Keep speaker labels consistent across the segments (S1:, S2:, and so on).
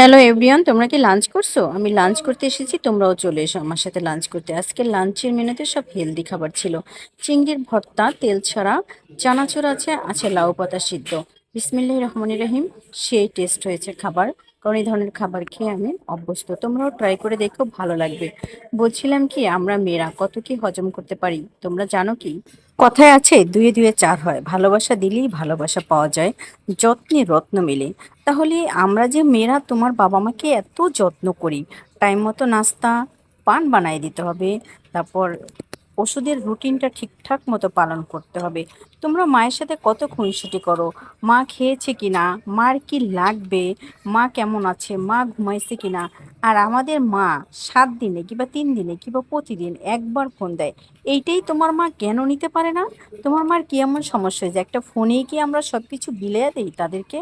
S1: Hello everyone, তোমরা কি lunch করছো? আমি লাঞ্চ করতে এসেছি, তোমরাও চলে এসো আমার সাথে লাঞ্চ করতে। আজকে লাঞ্চের মেনুতে সব হেলদি খাবার ছিল। চিংড়ির ভর্তা, তেল ছাড়া, চানাচুর আছে, আছে লাউ পাতা সিদ্ধ। বিসমিল্লাহির রহমানির রহিম। সেই টেস্ট হয়েছে খাবার, কারণ এই ধরনের খাবার খেয়ে আমি অভ্যস্ত। তোমরাও ট্রাই করে দেখো, ভালো লাগবে। বলছিলাম কি, আমরা মেয়েরা কত কি হজম করতে পারি তোমরা জানো কি? কথায় আছে, দুয়ে দুয়ে চার হয়, ভালোবাসা দিলেই ভালোবাসা পাওয়া যায়, যত্নে রত্ন মেলে। তাহলে আমরা যে মেয়েরা তোমার বাবা মাকে এত যত্ন করি, টাইম মতো নাস্তা পান বানিয়ে দিতে হবে, তারপর ওষুধের রুটিনটা ঠিকঠাক মতো পালন করতে হবে। তোমরা মায়ের সাথে কত খুনসুটি করো, মা খেয়েছে কিনা, মার কি লাগবে, মা কেমন আছে, মা ঘুমাইছে কিনা। আর আমাদের মা 7 দিনে কিংবা 3 দিনে কিংবা প্রতিদিন একবার ফোন দেয়। এইটাই তোমার মা কেন নিতে পারে না? তোমার মার কি এমন সমস্যা হয়েছে, একটা ফোনেই কি আমরা সব কিছু বিলিয়ে দিই তাদেরকে?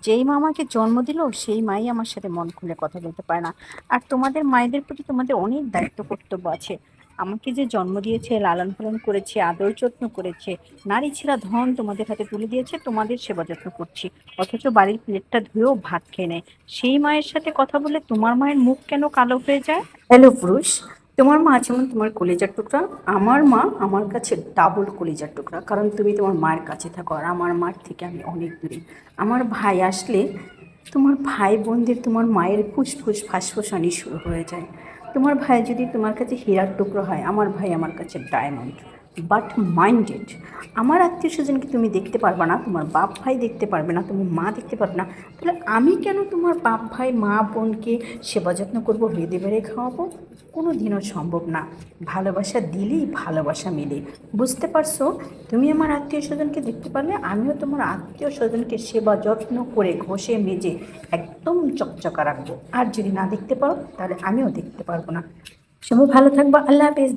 S1: যেই মা আমাকে জন্ম দিল সেই মাই আমার সাথে মন খুলে কথা বলতে পারে না। আর তোমাদের মায়েদের প্রতি তোমাদের অনেক দায়িত্ব কর্তব্য আছে। আমাকে যে জন্ম দিয়েছে, লালন পালন করেছে, আদর যত্ন করেছে, নারী ছেঁড়া ধন তোমাদের হাতে তুলে দিয়েছে, তোমাদের সেবা যত্ন করছি, অথচ বাড়ির প্লেটটা ধুয়েও ভাত খেয়ে নেয়। সেই মায়ের সাথে কথা বলে তোমার মায়ের মুখ কেন কালো হয়ে যায়? হ্যালো পুরুষ, তোমার মা যেমন তোমার কলিজার টুকরা, আমার মা আমার কাছে ডাবল কলিজার টুকরা, কারণ তুমি তোমার মায়ের কাছে থাকো আর আমার মার থেকে আমি অনেক দূরে। আমার ভাই আসলে তোমার ভাই বোনদের তোমার মায়ের ফুসফুস ফাঁসফাসানি শুরু হয়ে যায়। তোমার ভাই যদি তোমার কাছে হীরার টুকরো হয়, আমার ভাই আমার কাছে ডায়মন্ড। বাট মাইন্ডেড, আমার আত্মীয় স্বজনকে তুমি দেখতে পারবে না, তোমার বাপ ভাই দেখতে পারবে না, তুমি মা দেখতে পারবে না, তাহলে আমি কেন তোমার বাপ ভাই মা বোনকে সেবা যত্ন করবো, বেঁধে বেড়ে খাওয়াবো? কোনো দিনও সম্ভব না। ভালোবাসা দিলেই ভালোবাসা মেলে, বুঝতে পারছো? তুমি আমার আত্মীয় স্বজনকে দেখতে পারলে আমিও তোমার আত্মীয় স্বজনকে সেবা যত্ন করে ঘষে মেজে একদম চকচকা রাখবো। আর যদি না দেখতে পারো তাহলে আমিও দেখতে পারবো না। সবাই ভালো থাকবো, আল্লাহ হাফেজ।